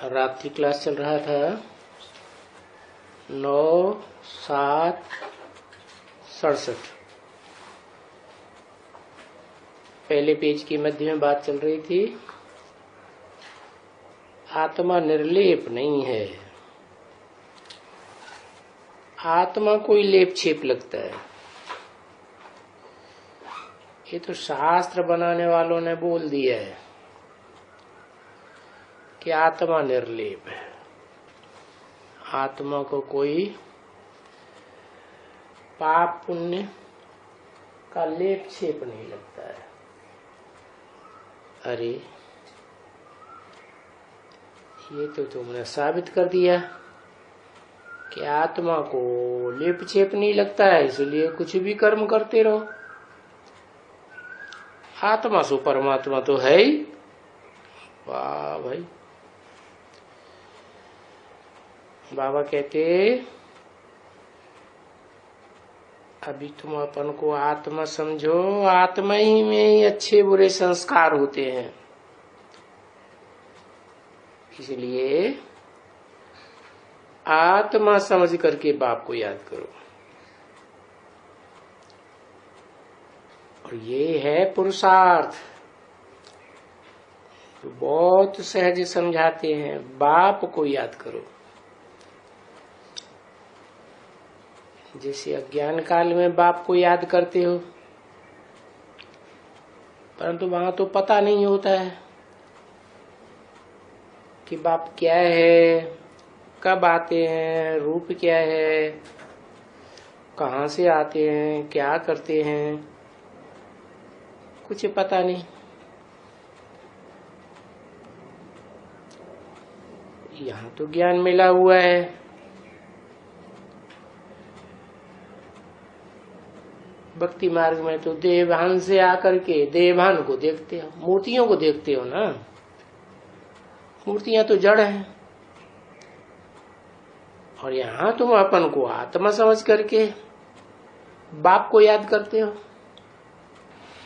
रात्रि क्लास चल रहा था 9/7/67। पहले पेज की मध्य में बात चल रही थी, आत्मा निर्लेप नहीं है। आत्मा कोई लेप छेप लगता है। ये तो शास्त्र बनाने वालों ने बोल दिया है कि आत्मा निर्लेप है। आत्मा को कोई पाप पुण्य का लेप छेप नहीं लगता है। अरे ये तो तुमने साबित कर दिया कि आत्मा को लेप छेप नहीं लगता है, इसलिए कुछ भी कर्म करते रहो। आत्मा सो परमात्मा तो है ही। वाह भाई। बाबा कहते अभी तुम अपन को आत्मा समझो, आत्मा ही में ही अच्छे बुरे संस्कार होते हैं। इसलिए आत्मा समझ करके बाप को याद करो। और ये है पुरुषार्थ, तो बहुत सहज समझाते हैं। बाप को याद करो। जैसे अज्ञान काल में बाप को याद करते हो, परंतु वहां तो पता नहीं होता है कि बाप क्या है, कब आते हैं, रूप क्या है, कहां से आते हैं, क्या करते हैं, कुछ पता नहीं। यहाँ तो ज्ञान मिला हुआ है। भक्ति मार्ग में तो देवभान से आकर के देवभान को देखते हो, मूर्तियों को देखते हो ना। मूर्तियां तो जड़ हैं। और यहाँ तुम अपन को आत्मा समझ करके बाप को याद करते हो।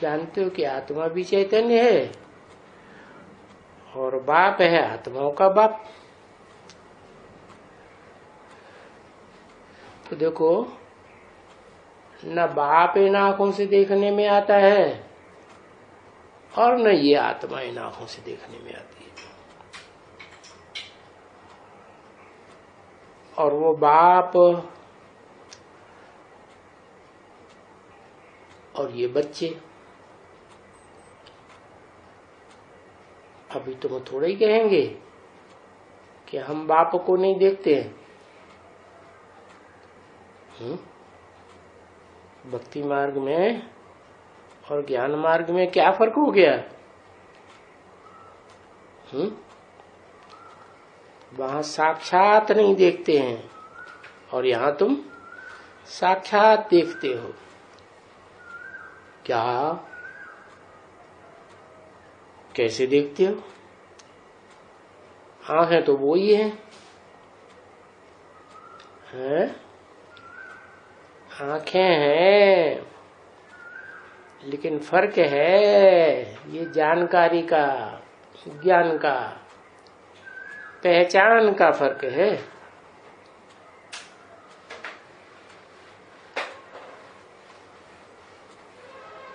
जानते हो कि आत्मा भी चैतन्य है और बाप है आत्माओं का बाप। तो देखो, न बाप इन आंखों से देखने में आता है और न ये आत्मा इन आंखों से देखने में आती है। और वो बाप और ये बच्चे, अभी तुम थोड़ा ही कहेंगे कि हम बाप को नहीं देखते हैं। भक्ति मार्ग में और ज्ञान मार्ग में क्या फर्क हो गया? वहां साक्षात नहीं देखते हैं और यहां तुम साक्षात देखते हो। क्या? कैसे देखते हो? आंखें तो वो ही हैं। आंखें हैं, लेकिन फर्क है ये जानकारी का, ज्ञान का, पहचान का फर्क है।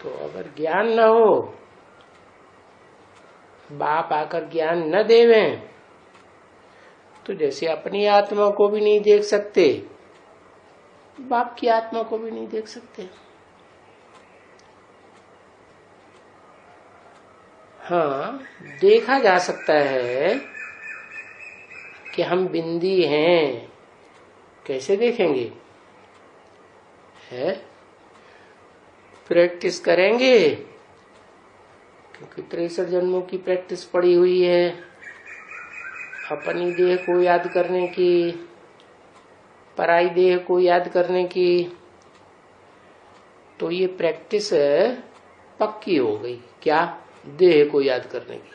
तो अगर ज्ञान न हो, बाप आकर ज्ञान न देवें, तो जैसे अपनी आत्मा को भी नहीं देख सकते, बाप की आत्मा को भी नहीं देख सकते। हाँ, देखा जा सकता है कि हम बिंदी हैं। कैसे देखेंगे? है प्रैक्टिस करेंगे, क्योंकि 63 जन्मों की प्रैक्टिस पड़ी हुई है अपनी देह को याद करने की, पराई देह को याद करने की। तो ये प्रैक्टिस पक्की हो गई। क्या? देह को याद करने की।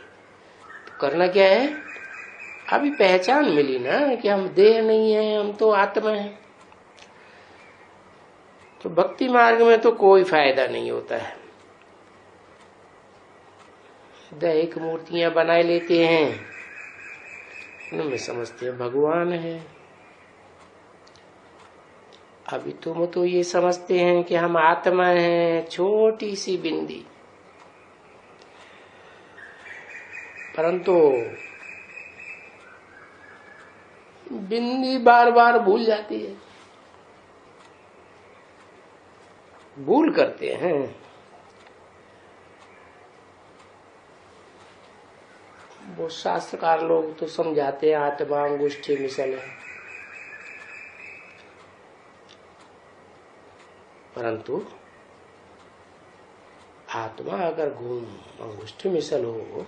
तो करना क्या है? अभी पहचान मिली ना कि हम देह नहीं है, हम तो आत्मा है। तो भक्ति मार्ग में तो कोई फायदा नहीं होता है। दैहिक मूर्तियां बनाए लेते हैं, स्वप्न में समझते हैं भगवान है। अभी तुम तो ये समझते हैं कि हम आत्मा हैं, छोटी सी बिंदी, परंतु बिंदी बार बार भूल जाती है, भूल करते हैं। वो शास्त्रकार लोग तो समझाते हैं आत्मा अंगुष्ठी मिसल है, परंतु आत्मा अगर घूम अंगुष्ठी मिसल हो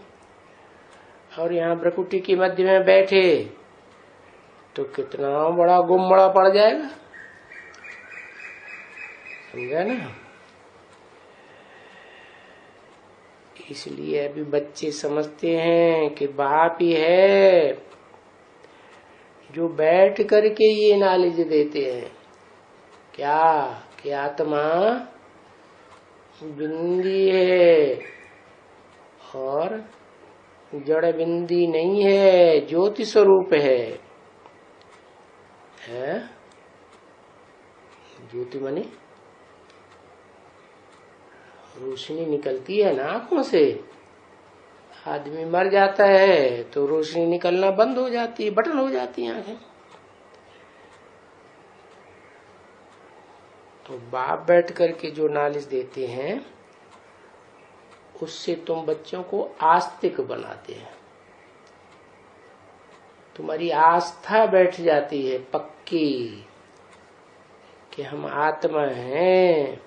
और यहाँ भ्रकुटी के मध्य में बैठे तो कितना बड़ा गुम्बड़ा पड़ जाएगा, समझा ना। इसलिए अभी बच्चे समझते हैं कि बाप ही है जो बैठ करके ये नॉलेज देते हैं, क्या कि आत्मा बिंदी है और जड़ बिंदी नहीं है, ज्योति स्वरूप है। ज्योति माने रोशनी निकलती है ना आंखों से। आदमी मर जाता है तो रोशनी निकलना बंद हो जाती है, बटन हो जाती है आंखें। तो बाप बैठ करके जो नॉलेज देते हैं उससे तुम बच्चों को आस्तिक बनाते हैं, तुम्हारी आस्था बैठ जाती है पक्की कि हम आत्मा हैं,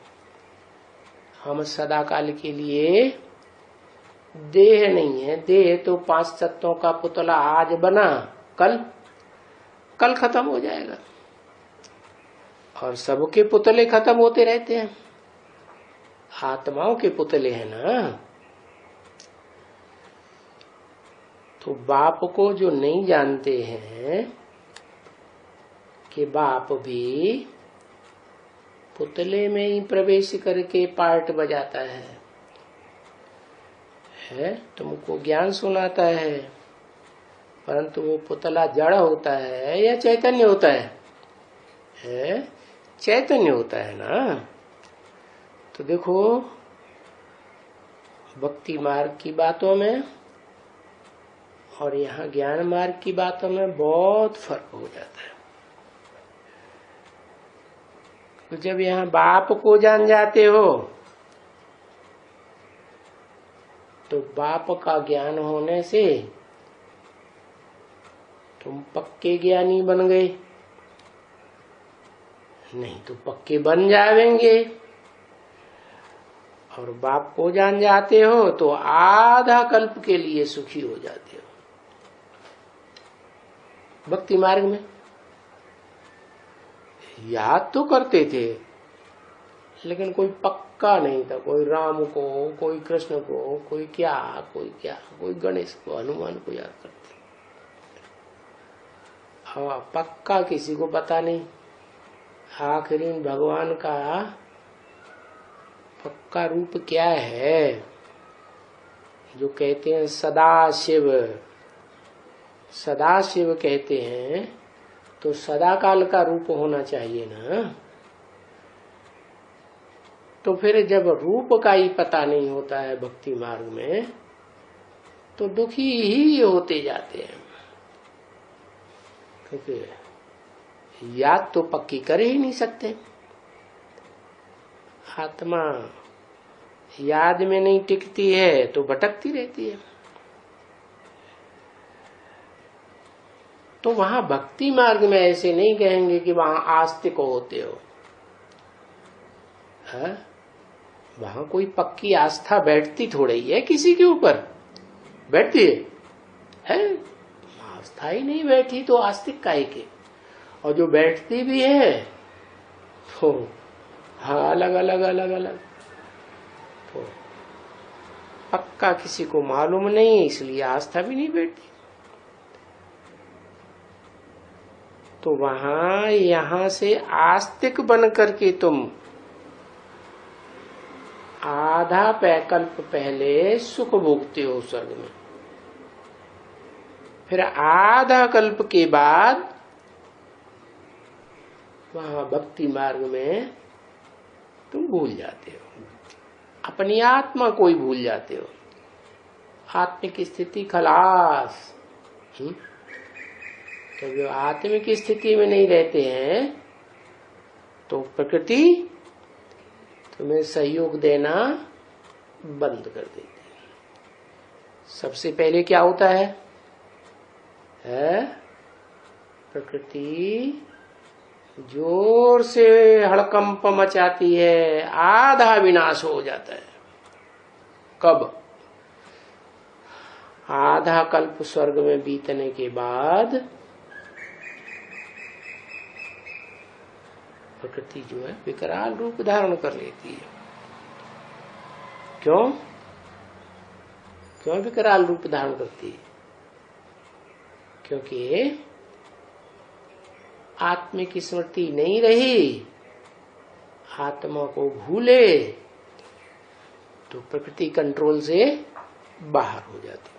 हम सदा काल के लिए देह नहीं है। देह तो 5 तत्वों का पुतला आज बना, कल खत्म हो जाएगा और सबके पुतले खत्म होते रहते हैं। आत्माओं के पुतले हैं ना। तो बाप को जो नहीं जानते हैं कि बाप भी पुतले में ही प्रवेश करके पार्ट बजाता है तुमको ज्ञान सुनाता है, परंतु वो पुतला जड़ होता है या चैतन्य होता है? चैतन्य होता है ना। तो देखो भक्ति मार्ग की बातों में और यहाँ ज्ञान मार्ग की बातों में बहुत फर्क हो जाता है। तो जब यहाँ बाप को जान जाते हो तो बाप का ज्ञान होने से तुम पक्के ज्ञानी बन गए, नहीं तो पक्के बन जाएंगे। और बाप को जान जाते हो तो आधा कल्प के लिए सुखी हो जाते हो। भक्ति मार्ग में याद तो करते थे लेकिन कोई पक्का नहीं था, कोई राम को, कोई कृष्ण को, कोई क्या, कोई गणेश को, हनुमान को याद करते। हाँ, पक्का किसी को पता नहीं। आखिरी भगवान का पक्का रूप क्या है? जो कहते हैं सदाशिव, सदाशिव कहते हैं तो सदा काल का रूप होना चाहिए ना। तो फिर जब रूप का ही पता नहीं होता है भक्ति मार्ग में तो दुखी ही होते जाते हैं, क्योंकि याद तो पक्की कर ही नहीं सकते। आत्मा याद में नहीं टिकती है तो भटकती रहती है। तो वहां भक्ति मार्ग में ऐसे नहीं कहेंगे कि वहां आस्तिक होते हो। वहां कोई पक्की आस्था बैठती थोड़ी ही है किसी के ऊपर, बैठती है? आस्था ही नहीं बैठी तो आस्तिक काहे के? और जो बैठती भी है तो हाँ अलग अलग तो पक्का किसी को मालूम नहीं, इसलिए आस्था भी नहीं बैठती। तो वहां यहां से आस्तिक बन करके तुम आधा कल्प पहले सुख भोगते हो स्वर्ग में, फिर आधा कल्प के बाद वहां भक्ति मार्ग में तुम भूल जाते हो, अपनी आत्मा को ही भूल जाते हो। आत्मिक स्थिति खलास। तो जो आत्मिक स्थिति में नहीं रहते हैं तो प्रकृति तुम्हें सहयोग देना बंद कर देती है। सबसे पहले क्या होता है? प्रकृति जोर से हड़कंप मचाती है, आधा विनाश हो जाता है। कब? आधा कल्प स्वर्ग में बीतने के बाद प्रकृति जो है विकराल रूप धारण कर लेती है। क्यों विकराल रूप धारण करती है? क्योंकि आत्मिक स्मृति नहीं रही, आत्मा को भूले तो प्रकृति कंट्रोल से बाहर हो जाती।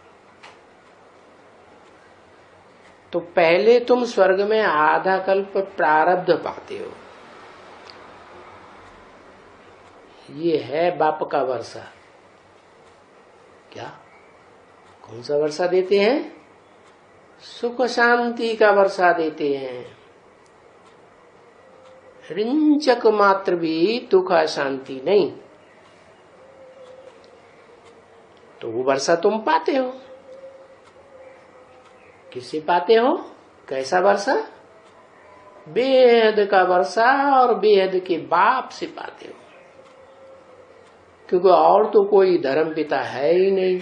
तो पहले तुम स्वर्ग में आधा कल्प प्रारब्ध पाते हो। ये है बाप का वर्षा। क्या? कौन सा वर्षा देते हैं? सुख शांति का वर्षा देते हैं। रिंचक मात्र भी दुख शांति नहीं। तो वो वर्षा तुम पाते हो। किससे पाते हो? कैसा वर्षा? बेहद का वर्षा, और बेहद के बाप से पाते हो। क्योंकि और तो कोई धर्म पिता है ही नहीं।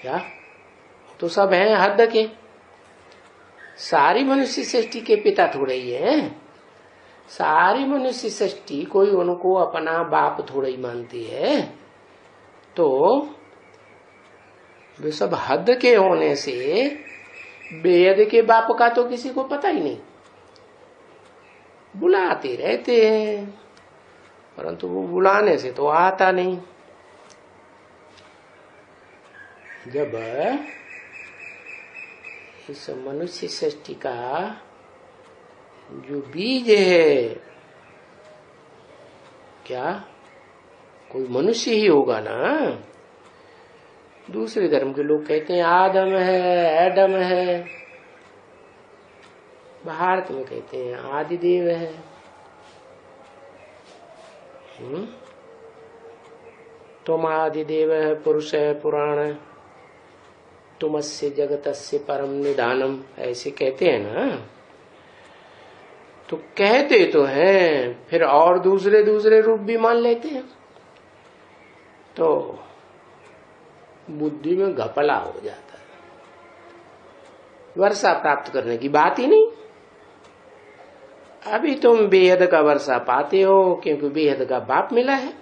क्या? तो सब हैं हद के। सारी मनुष्य सृष्टि के पिता थोड़े ही हैं। सारी मनुष्य सृष्टि कोई उनको अपना बाप थोड़ा ही मानती है। तो वे सब हद के होने से बेहद के बाप का तो किसी को पता ही नहीं। बुलाते रहते हैं, परंतु वो बुलाने से तो आता नहीं। जब इस मनुष्य सृष्टि का जो बीज है, क्या कोई मनुष्य ही होगा ना। दूसरे धर्म के लोग कहते हैं आदम है, एडम है। भारत में कहते हैं आदिदेव है। तुम आदिदेव है, पुरुष है, पुराण है, तुमस्य जगतस्य परम निधानम, ऐसे कहते हैं ना। तो कहते तो हैं, फिर और दूसरे दूसरे रूप भी मान लेते हैं। तो बुद्धि में घपला हो जाता है। वर्षा प्राप्त करने की बात ही नहीं। अभी तुम बेहद का वर्षा पाते हो, क्योंकि बेहद का बाप मिला है।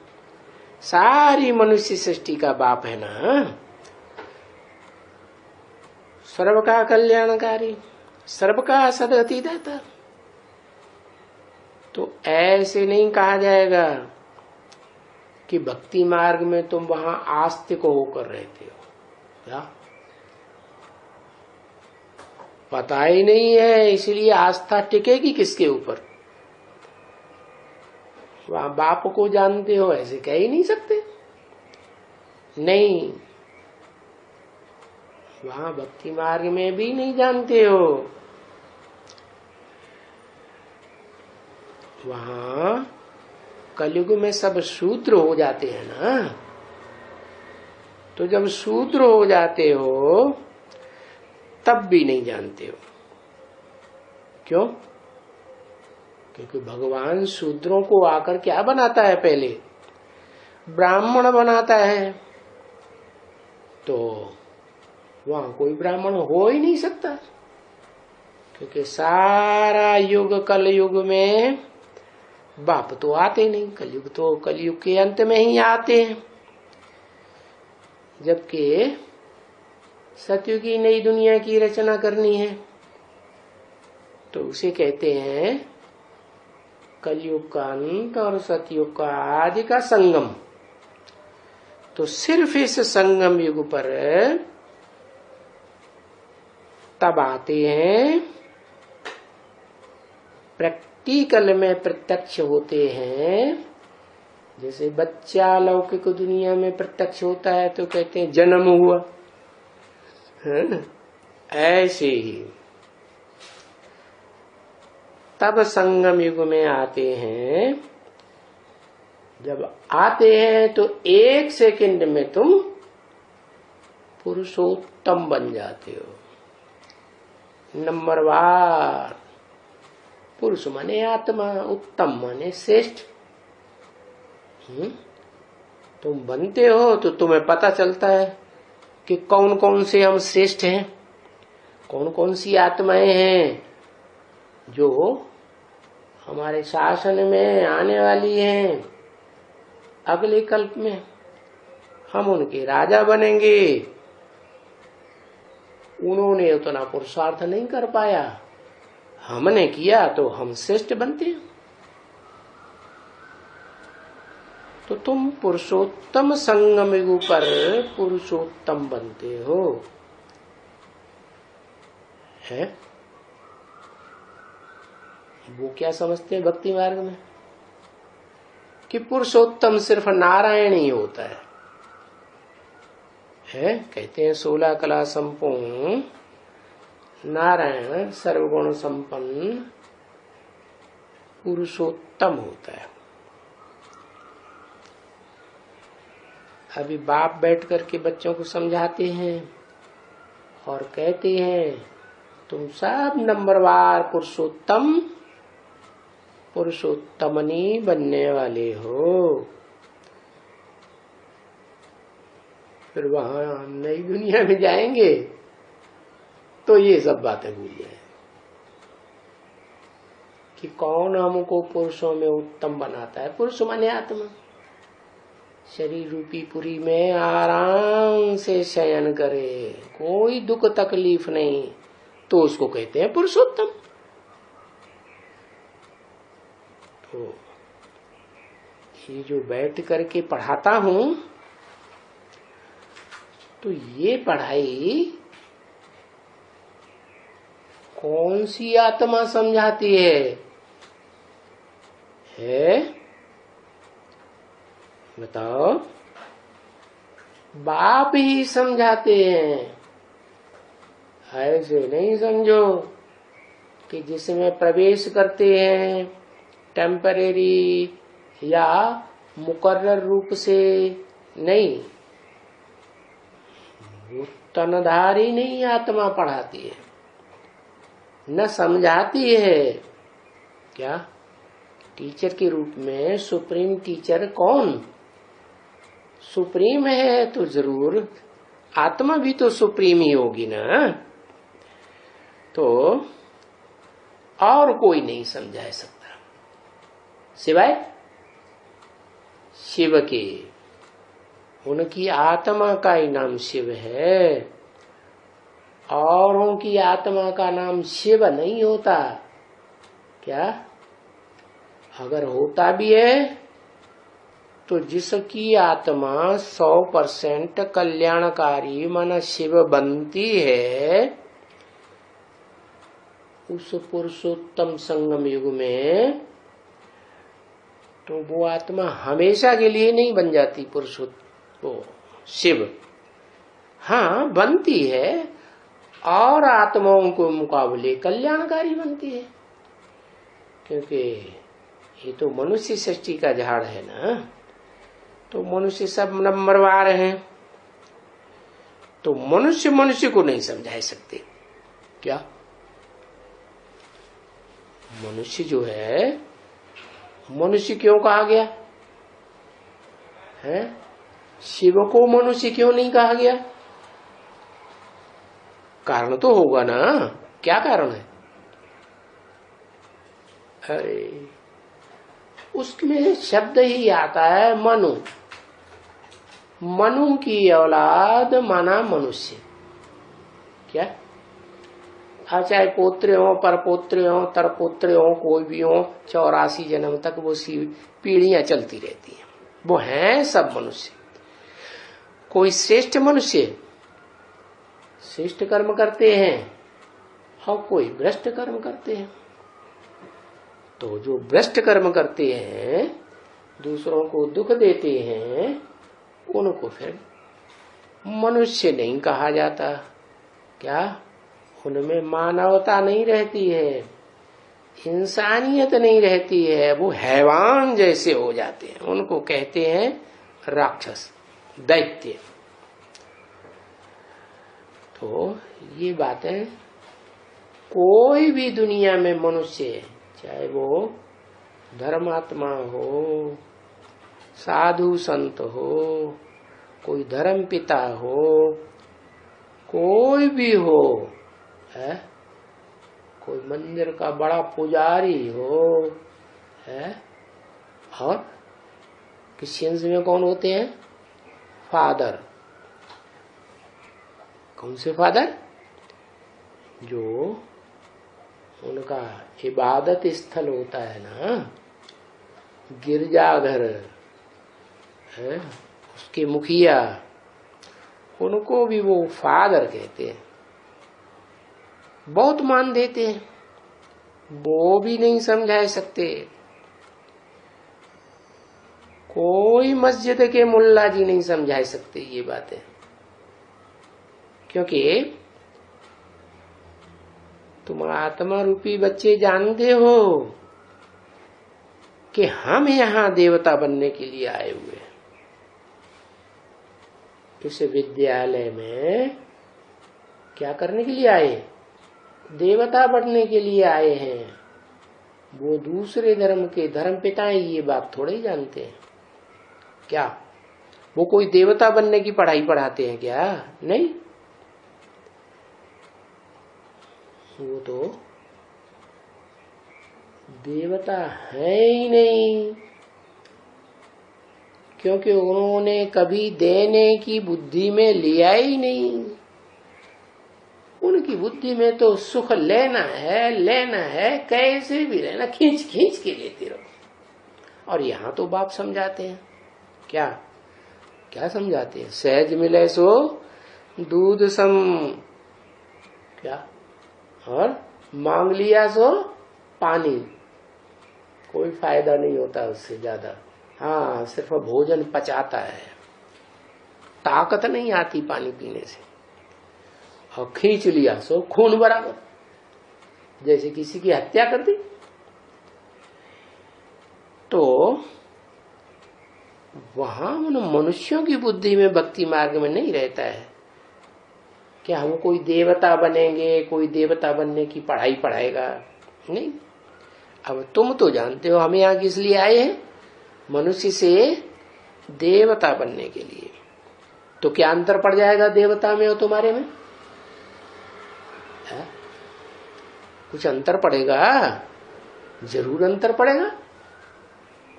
सारी मनुष्य सृष्टि का बाप है ना। सर्व का कल्याणकारी, सर्व का सदगति दाता। तो ऐसे नहीं कहा जाएगा कि भक्ति मार्ग में तुम वहां आस्तिक होकर रहते हो। क्या? पता ही नहीं है, इसलिए आस्था टिकेगी किसके ऊपर? वहां बाप को जानते हो ऐसे कह ही नहीं सकते। नहीं, वहां भक्ति मार्ग में भी नहीं जानते हो। वहां कलयुग में सब शूद्र हो जाते हैं ना। तो जब शूद्र हो जाते हो तब भी नहीं जानते हो। क्यों? क्योंकि भगवान शूद्रों को आकर क्या बनाता है? पहले ब्राह्मण बनाता है। तो वहां कोई ब्राह्मण हो ही नहीं सकता, क्योंकि सारा युग कलयुग में बाप तो आते नहीं। कलयुग तो कलयुग के अंत में ही आते हैं, जबकि सतयुग की नई दुनिया की रचना करनी है। तो उसे कहते हैं कलयुग का अंत और सतयुग का आदि का संगम। तो सिर्फ इस संगम युग पर तब आते हैं, प्रैक्टिकल में प्रत्यक्ष होते हैं। जैसे बच्चा लौकिक दुनिया में प्रत्यक्ष होता है तो कहते हैं जन्म हुआ, है ना? ऐसे ही तब संगम युग में आते हैं। जब आते हैं तो 1 सेकंड में तुम पुरुषोत्तम बन जाते हो। नंबरवार, पुरुष माने आत्मा, उत्तम माने श्रेष्ठ। तुम बनते हो तो तुम्हें पता चलता है कि कौन कौन से हम श्रेष्ठ हैं, कौन कौन सी आत्माएं हैं जो हमारे शासन में आने वाली हैं। अगले कल्प में हम उनके राजा बनेंगे। उन्होंने उतना पुरुषार्थ नहीं कर पाया, हमने किया तो हम श्रेष्ठ बनते हैं। तो तुम पुरुषोत्तम संगम युग पर पुरुषोत्तम बनते हो, है? वो क्या समझते हैं भक्ति मार्ग में कि पुरुषोत्तम सिर्फ नारायण ही होता है? कहते हैं 16 कला संपूर्ण नारायण सर्वगुण संपन्न पुरुषोत्तम होता है। अभी बाप बैठ करके बच्चों को समझाते हैं और कहते हैं तुम सब नंबरवार पुरुषोत्तम पुरुषोत्तमनी बनने वाले हो। फिर वहां नई दुनिया में जाएंगे तो ये सब बातें भूल जाए कि कौन हमको पुरुषों में उत्तम बनाता है। पुरुष माने आत्मा, शरीर रूपी पुरी में आराम से शयन करे, कोई दुख तकलीफ नहीं, तो उसको कहते हैं पुरुषोत्तम। तो ये जो बैठ करके पढ़ाता हूं, तो ये पढ़ाई कौन सी आत्मा समझाती है? बताओ। बाप ही समझाते हैं। ऐसे नहीं समझो कि जिसमें प्रवेश करते हैं टेम्परेरी या मुकर्रर रूप से, नहीं, वो तनधारी नहीं आत्मा पढ़ाती है, न समझाती है। क्या टीचर के रूप में सुप्रीम टीचर कौन? सुप्रीम है तो जरूर आत्मा भी तो सुप्रीम ही होगी ना। तो और कोई नहीं समझा सकता सिवाय शिव के। उनकी आत्मा का ही नाम शिव है, औरों की आत्मा का नाम शिव नहीं होता। क्या? अगर होता भी है तो जिसकी आत्मा 100% कल्याणकारी माना शिव बनती है, उस पुरुषोत्तम संगम युग में, तो वो आत्मा हमेशा के लिए नहीं बन जाती पुरुषोत्तम शिव। हाँ, बनती है और आत्माओं को मुकाबले कल्याणकारी बनती है, क्योंकि ये तो मनुष्य सृष्टि का झाड़ है ना। तो मनुष्य सब नंबरवार हैं, तो मनुष्य मनुष्य को नहीं समझा सकते। क्या? मनुष्य जो है, मनुष्य क्यों कहा गया है? शिव को मनुष्य क्यों नहीं कहा गया? कारण तो होगा ना। क्या कारण है? अरे उसमें शब्द ही आता है मनु। मनु की औलाद माना मनुष्य। क्या? चाहे पोत्र हो, परपोत्र हो, तरपोत्र हो, कोई भी हो, 84 जन्म तक वो पीढ़ियां चलती रहती हैं। वो हैं सब मनुष्य। कोई श्रेष्ठ मनुष्य श्रेष्ठ कर्म करते हैं और कोई भ्रष्ट कर्म करते हैं। तो जो भ्रष्ट कर्म करते हैं, दूसरों को दुख देते हैं, उनको फिर मनुष्य नहीं कहा जाता। क्या? उनमें मानवता नहीं रहती है, इंसानियत नहीं रहती है, वो हैवान जैसे हो जाते हैं। उनको कहते हैं राक्षस, दैत्य। तो ये बातें कोई भी दुनिया में मनुष्य, चाहे वो धर्मात्मा हो, साधु संत हो, कोई धर्म पिता हो, कोई भी हो, है? कोई मंदिर का बड़ा पुजारी हो, है? और क्रिश्चियंस में कौन होते हैं? फादर। कौन से फादर? जो उनका इबादत स्थल होता है ना, गिरजाघर है, उसके मुखिया, उनको भी वो फादर कहते हैं। बहुत मान देते हैं, वो भी नहीं समझा सकते। कोई मस्जिद के मुल्ला जी नहीं समझा सकते ये बातें, क्योंकि तुम आत्मा रूपी बच्चे जानते हो कि हम यहाँ देवता बनने के लिए आए हुए हैं। इस विद्यालय में क्या करने के लिए आए? देवता बनने के लिए आए हैं। वो दूसरे धर्म के धर्म पिता ये बात थोड़े ही जानते हैं। क्या वो कोई देवता बनने की पढ़ाई पढ़ाते हैं क्या? नहीं, वो तो देवता है ही नहीं, क्योंकि उन्होंने कभी देने की बुद्धि में लिया ही नहीं। उनकी बुद्धि में तो सुख लेना है, कैसे भी लेना, खींच खींच के लेते रहो। और यहाँ तो बाप समझाते हैं, क्या क्या समझाते हैं? सहज मिले सो दूध सम, क्या? और मांग लिया सो पानी। कोई फायदा नहीं होता उससे ज्यादा। हाँ, सिर्फ भोजन पचाता है, ताकत नहीं आती पानी पीने से। और खींच लिया सो खून बराबर, जैसे किसी की हत्या कर दी। तो वहां उन मनुष्यों की बुद्धि में भक्ति मार्ग में नहीं रहता है कि हम कोई देवता बनेंगे, कोई देवता बनने की पढ़ाई पढ़ाएगा। नहीं, अब तुम तो जानते हो हम यहाँ किस लिए आए हैं? मनुष्य से देवता बनने के लिए। तो क्या अंतर पड़ जाएगा देवता में और तुम्हारे में? है? कुछ अंतर पड़ेगा, जरूर अंतर पड़ेगा।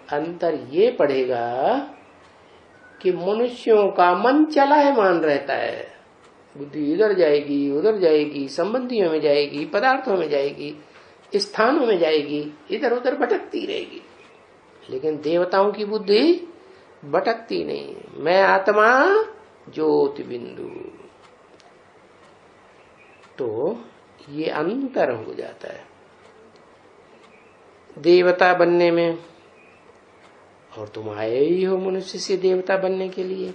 अंतर ये पड़ेगा कि मनुष्यों का मन चलायमान रहता है, बुद्धि इधर जाएगी उधर जाएगी, संबंधियों में जाएगी, पदार्थों में जाएगी, स्थानों में जाएगी, इधर उधर भटकती रहेगी। लेकिन देवताओं की बुद्धि भटकती नहीं। मैं आत्मा ज्योति बिंदु। तो ये अंतर हो जाता है देवता बनने में। और तुम आए ही हो मनुष्य से देवता बनने के लिए।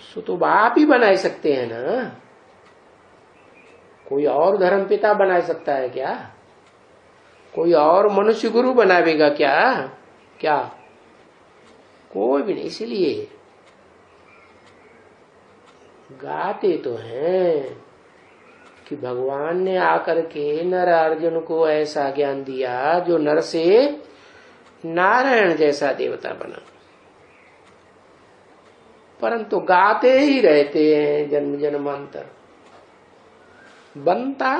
सो तो आप ही बना सकते हैं ना, कोई और धर्म पिता बना सकता है क्या? कोई और मनुष्य गुरु बनावेगा क्या? क्या कोई भी नहीं। इसलिए गाते तो हैं कि भगवान ने आकर के नर अर्जुन को ऐसा ज्ञान दिया जो नर से नारायण जैसा देवता बना, परंतु गाते ही रहते हैं जन्म जन्मांतर। बनता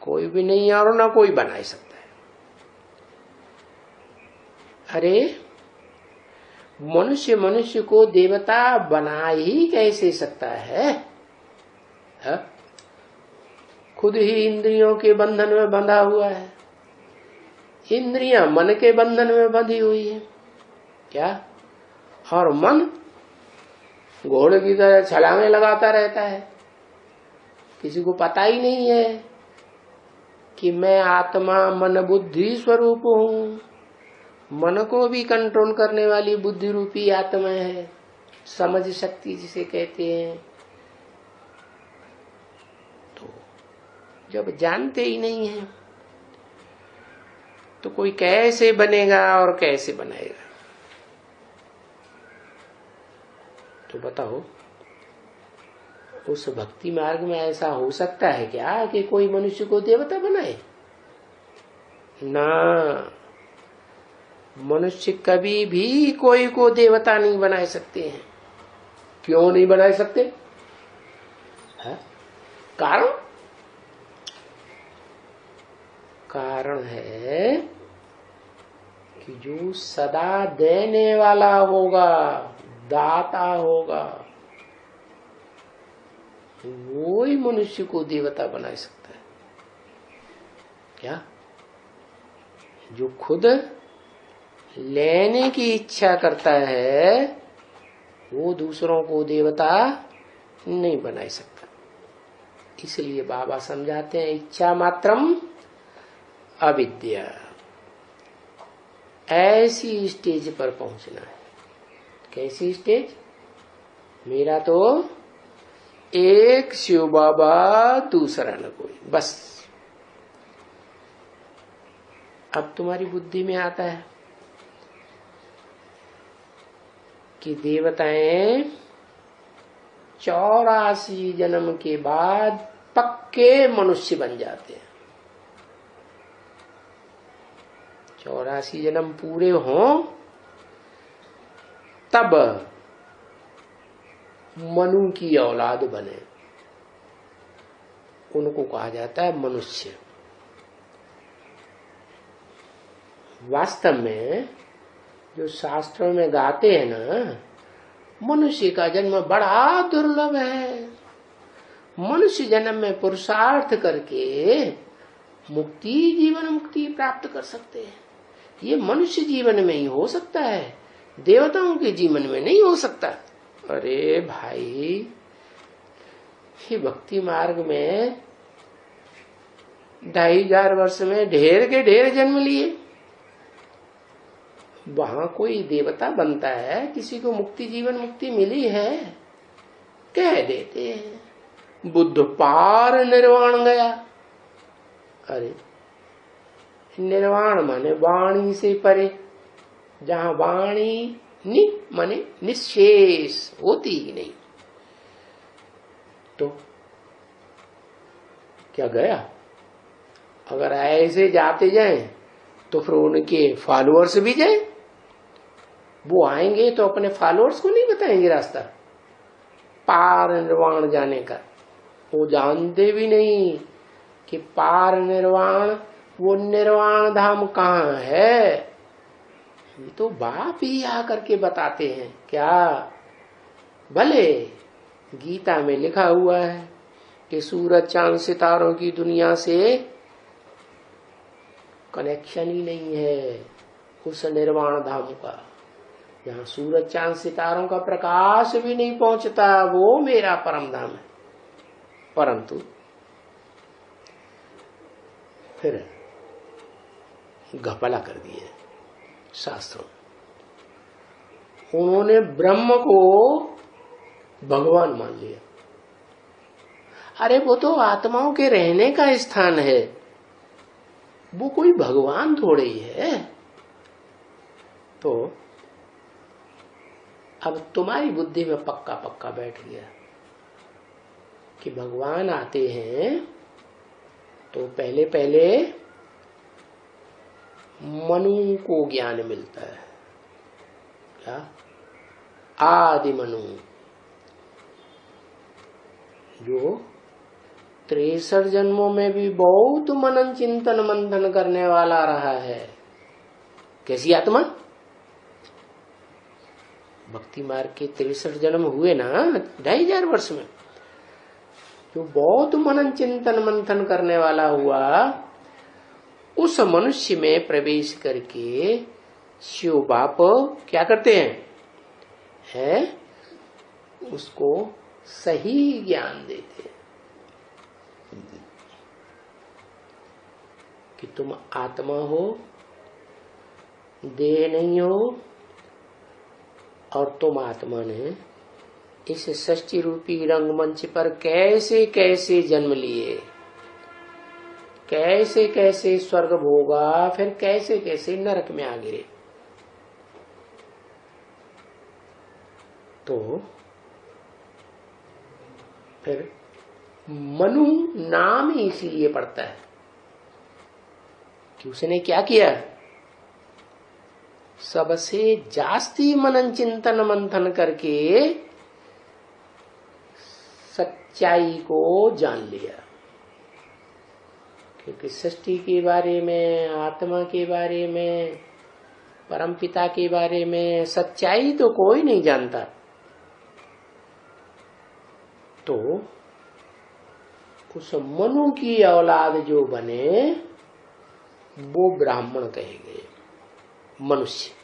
कोई भी नहीं और ना कोई बना ही सकता है। अरे मनुष्य को देवता बना ही कैसे सकता है? खुद ही इंद्रियों के बंधन में बंधा हुआ है। इंद्रियां मन के बंधन में बंधी हुई है। क्या? और मन घोड़े की तरह छलांगे लगाता रहता है किसी को पता ही नहीं है कि मैं आत्मा मन बुद्धि स्वरूप हूँ। मन को भी कंट्रोल करने वाली बुद्धि रूपी आत्मा है, समझ शक्ति जिसे कहते हैं। तो जब जानते ही नहीं है तो कोई कैसे बनेगा और कैसे बनाएगा? तो बताओ, उस भक्ति मार्ग में ऐसा हो सकता है क्या कि कोई मनुष्य को देवता बनाए? ना, मनुष्य कभी भी कोई को देवता नहीं बना सकते हैं। क्यों नहीं बना सकते? है? कारण है कि जो सदा देने वाला होगा, दाता होगा, वो ही मनुष्य को देवता बना सकता है। क्या? जो खुद लेने की इच्छा करता है वो दूसरों को देवता नहीं बना सकता। इसलिए बाबा समझाते हैं, इच्छा मात्रम अविद्या। ऐसी स्टेज पर पहुंचना है। कैसी स्टेज? मेरा तो एक शिव बाबा, दूसरा न कोई, बस। अब तुम्हारी बुद्धि में आता है कि देवताएं 84 जन्म के बाद पक्के मनुष्य बन जाते हैं। 84 जन्म पूरे हों तब मनु की औलाद बने, उनको कहा जाता है मनुष्य। वास्तव में जो शास्त्रों में गाते हैं ना, मनुष्य का जन्म बड़ा दुर्लभ है। मनुष्य जन्म में पुरुषार्थ करके मुक्ति, जीवन मुक्ति प्राप्त कर सकते हैं। ये मनुष्य जीवन में ही हो सकता है, देवताओं के जीवन में नहीं हो सकता। अरे भाई, ये भक्ति मार्ग में 2500 वर्ष में ढेर के ढेर जन्म लिए। वहां कोई देवता बनता है, किसी को मुक्ति, जीवन मुक्ति मिली है, कह देते हैं बुद्ध पार निर्वाण गया। अरे निर्वाण माने वाणी से परे, जहां वाणी नि माने निशेष होती ही नहीं। तो क्या गया? अगर ऐसे जाते जाएं तो फिर उनके फॉलोअर्स भी जाएं। वो आएंगे तो अपने फॉलोअर्स को नहीं बताएंगे रास्ता पार निर्वाण जाने का। वो जानते भी नहीं कि पार निर्वाण, वो निर्वाण धाम कहाँ है। ये तो बाप ही आकर के बताते हैं। क्या? भले गीता में लिखा हुआ है कि सूरज चांद सितारों की दुनिया से कनेक्शन ही नहीं है उस निर्वाण धाम का। जहाँ सूरज चांद सितारों का प्रकाश भी नहीं पहुंचता, वो मेरा परम धाम है। परंतु फिर घपला कर दिए शास्त्रों। उन्होंने ब्रह्म को भगवान मान लिया। अरे वो तो आत्माओं के रहने का स्थान है, वो कोई भगवान थोड़े ही है। तो अब तुम्हारी बुद्धि में पक्का पक्का बैठ गया कि भगवान आते हैं तो पहले पहले मनु को ज्ञान मिलता है। क्या? आदि मनु, जो 63 जन्मों में भी बहुत मनन चिंतन मंथन करने वाला रहा है। कैसी आत्मा? भक्ति मार्ग के 63 जन्म हुए ना 2500 वर्ष में, जो बहुत मनन चिंतन मंथन करने वाला हुआ, उस मनुष्य में प्रवेश करके शिव बाप क्या करते हैं? उसको सही ज्ञान देते हैं। तुम आत्मा हो, देह नहीं हो, और तुम आत्मा ने इस सृष्टि रूपी रंगमंच पर कैसे कैसे जन्म लिए, कैसे कैसे स्वर्ग भोगा, फिर कैसे कैसे नरक में आ गिरे। तो फिर मनु नाम ही इसलिए पड़ता है कि उसने क्या किया, सबसे जास्ती मनन चिंतन मंथन करके सच्चाई को जान लिया। क्योंकि सृष्टि के बारे में, आत्मा के बारे में, परमपिता के बारे में सच्चाई तो कोई नहीं जानता। तो उस मनु की औलाद जो बने वो ब्राह्मण कहे गए। मनुष्य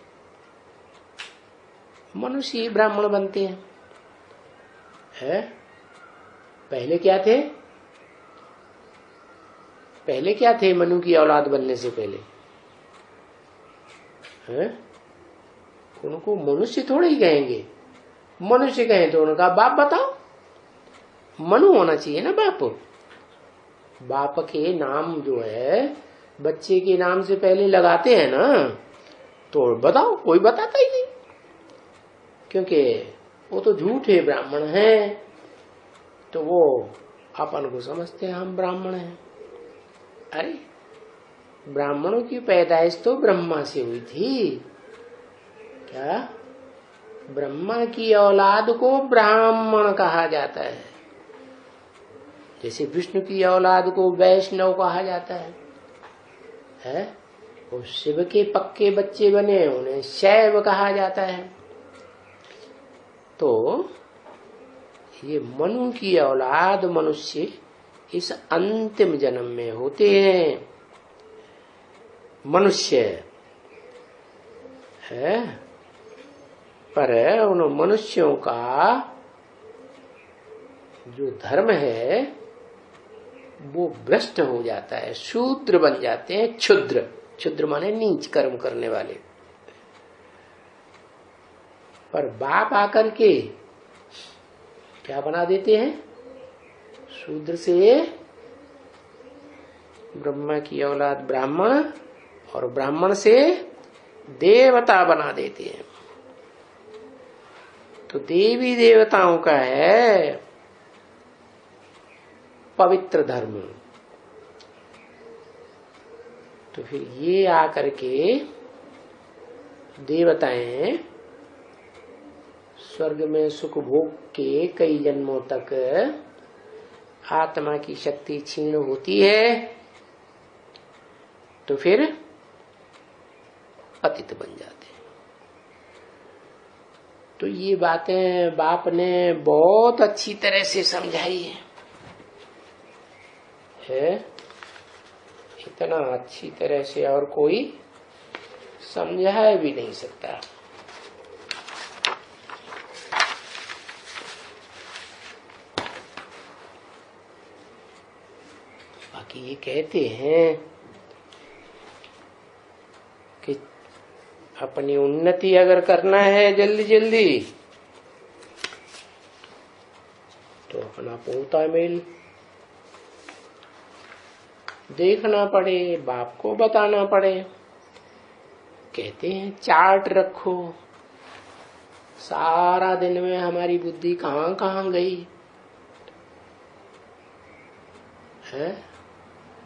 मनुष्य ही ब्राह्मण बनते हैं। है? पहले क्या थे? पहले क्या थे मनु की औलाद बनने से पहले? है? उनको मनुष्य थोड़े ही कहेंगे। मनुष्य कहें तो उनका बाप बताओ, मनु होना चाहिए ना बाप। बाप के नाम जो है बच्चे के नाम से पहले लगाते हैं ना, तो बताओ, कोई बताता ही नहीं, क्योंकि वो तो झूठे ब्राह्मण हैं। तो वो अपन को समझते हैं हम ब्राह्मण हैं। अरे ब्राह्मणों की पैदाइश तो ब्रह्मा से हुई थी। क्या? ब्रह्मा की औलाद को ब्राह्मण कहा जाता है, जैसे विष्णु की औलाद को वैष्णव कहा जाता है? वो शिव के पक्के बच्चे बने उन्हें शैव कहा जाता है। तो ये मनु की औलाद मनुष्य इस अंतिम जन्म में होते हैं। मनुष्य है, पर उन मनुष्यों का जो धर्म है वो भ्रष्ट हो जाता है, शूद्र बन जाते हैं। क्षुद्र, क्षुद्र माने नीच कर्म करने वाले। पर बाप आकर के क्या बना देते हैं? शूद्र से ब्रह्मा की औलाद ब्राह्मण, और ब्राह्मण से देवता बना देते हैं। तो देवी देवताओं का है पवित्र धर्म। तो फिर ये आकर के देवताएं स्वर्ग में सुख भोग के कई जन्मों तक आत्मा की शक्ति क्षीण होती है, तो फिर पतित बन जाते हैं। तो ये बातें बाप ने बहुत अच्छी तरह से समझाई है। इतना अच्छी तरह से और कोई समझा भी नहीं सकता। बाकी ये कहते हैं कि अपनी उन्नति अगर करना है जल्दी जल्दी तो अपना पोता मेल देखना पड़े, बाप को बताना पड़े। कहते हैं चार्ट रखो, सारा दिन में हमारी बुद्धि कहाँ कहाँ गई है,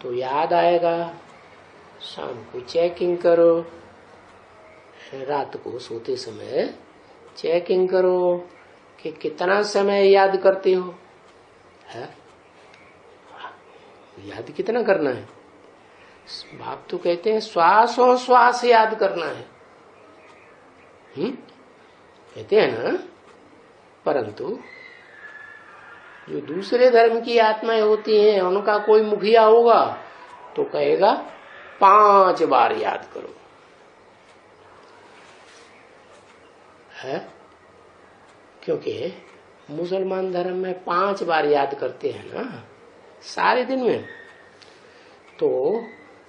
तो याद आएगा। शाम को चेकिंग करो, रात को सोते समय चेकिंग करो कि कितना समय याद करते हो। है? याद कितना करना है? बाप तो कहते हैं श्वासों श्वास याद करना है। कहते हैं ना। परंतु जो दूसरे धर्म की आत्माएं होती हैं उनका कोई मुखिया होगा तो कहेगा 5 बार याद करो। है? क्योंकि मुसलमान धर्म में 5 बार याद करते हैं ना सारे दिन में। तो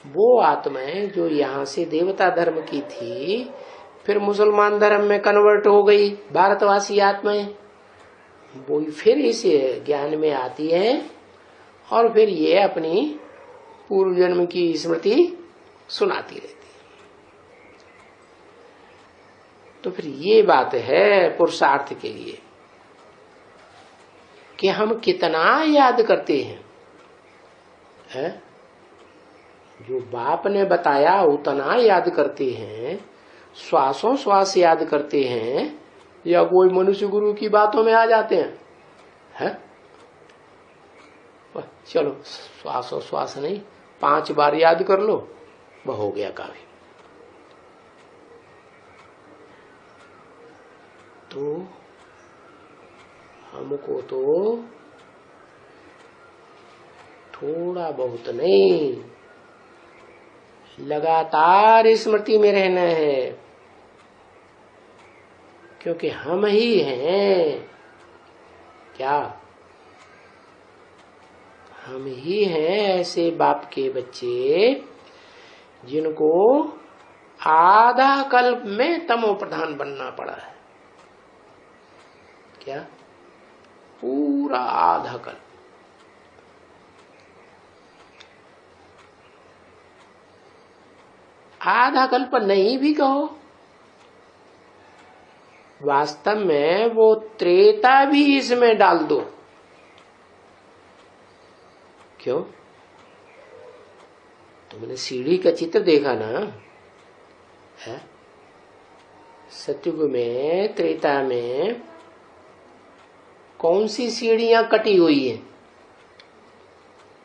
वो आत्माएं जो यहाँ से देवता धर्म की थी, फिर मुसलमान धर्म में कन्वर्ट हो गई, भारतवासी आत्माएं, वो फिर इस ज्ञान में आती है और फिर ये अपनी पूर्व जन्म की स्मृति सुनाती रहती है। तो फिर ये बात है पुरुषार्थ के लिए कि हम कितना याद करते हैं, है? जो बाप ने बताया उतना याद करते हैं, श्वासों श्वास याद करते हैं, या कोई मनुष्य गुरु की बातों में आ जाते हैं, है? चलो श्वासों श्वास नहीं, 5 बार याद कर लो, वह हो गया काफी। तो हमको तो थोड़ा बहुत नहीं, लगातार स्मृति में रहना है, क्योंकि हम ही हैं, क्या हम ही हैं ऐसे बाप के बच्चे जिनको आधा कल्प में तमो प्रधान बनना पड़ा है। क्या? पूरा आधा कल्प। आधा कल्प नहीं भी कहो, वास्तव में वो त्रेता भी इसमें डाल दो। क्यों? तुमने सीढ़ी का चित्र देखा ना, है? सतयुग में, त्रेता में कौन सी सीढ़ियां कटी हुई हैं?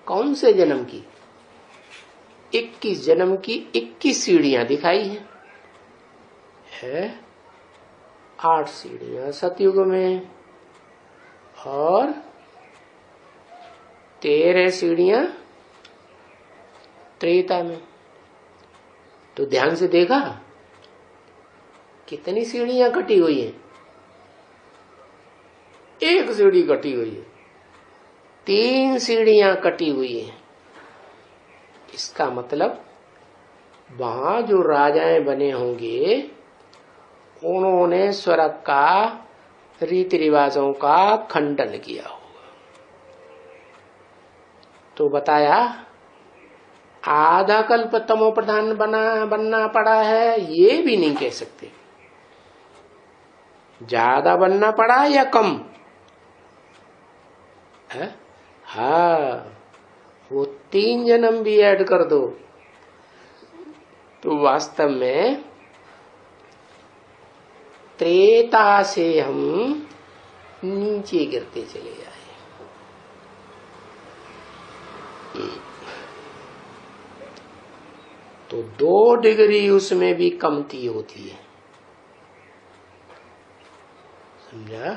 कौन से जन्म की? 21 जन्म की 21 सीढ़ियां दिखाई हैं, है? 8 सीढ़ियां सतयुग में और 13 सीढ़ियां त्रेता में। तो ध्यान से देखा कितनी सीढ़ियां कटी हुई हैं? 1 सीढ़ी कटी हुई है, 3 सीढ़ियां कटी हुई हैं। इसका मतलब वहां जो राजाएं बने होंगे उन्होंने स्वर्ग का रीति रिवाजों का खंडन किया होगा। तो बताया आधा कल्प तमो प्रधान बनना पड़ा है, ये भी नहीं कह सकते। ज्यादा बनना पड़ा या कम है? हाँ, वो 3 जन्म भी ऐड कर दो तो वास्तव में त्रेता से हम नीचे गिरते चले आए। तो 2 डिग्री उसमें भी कमती होती है, समझा?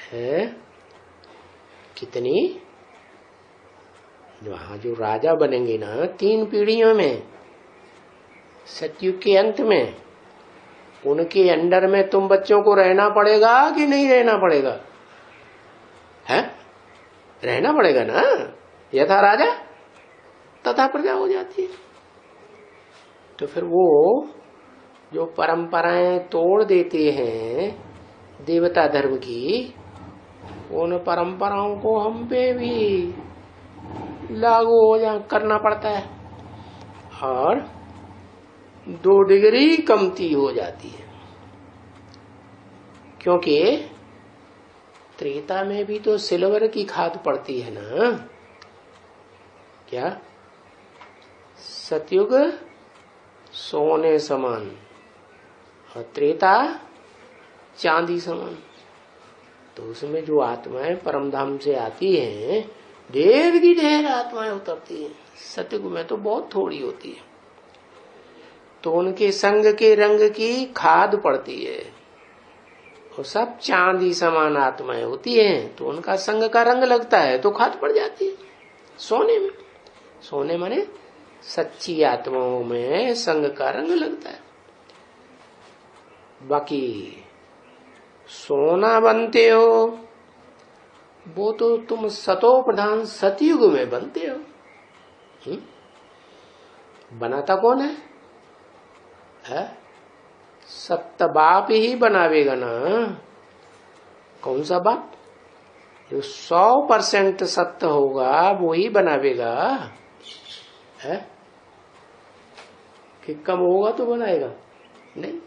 है कितनी? वहां जो राजा बनेंगे ना 3 पीढ़ियों में, सतयुग के अंत में, उनके अंडर में तुम बच्चों को रहना पड़ेगा कि नहीं रहना पड़ेगा? है? रहना पड़ेगा ना। यथा राजा तथा प्रजा हो जाती है। तो फिर वो जो परंपराएं तोड़ देते हैं देवता धर्म की, उन परंपराओं को हम पे भी लागू करना पड़ता है और 2 डिग्री कमती हो जाती है। क्योंकि त्रेता में भी तो सिल्वर की खाद पड़ती है ना। क्या? सतयुग सोने समान और त्रेता चांदी समान। तो उसमें जो आत्माएं परम धाम से आती हैं, ढेर की ढेर आत्माएं उतरती हैं। सतयुग में तो बहुत थोड़ी होती है, तो उनके संग के रंग की खाद पड़ती है और सब चांदी समान आत्माएं होती हैं, तो उनका संग का रंग लगता है तो खाद पड़ जाती है सोने में। सोने माने सच्ची आत्माओं में संग का रंग लगता है। बाकी सोना बनते हो वो तो तुम सतो प्रधान सतयुग में बनते हो। बनाता कौन है? सत्य बाप ही बनावेगा ना। कौन सा बाप? जो 100% सत्य होगा वो ही बनावेगा है? कि कम होगा तो बनाएगा नहीं।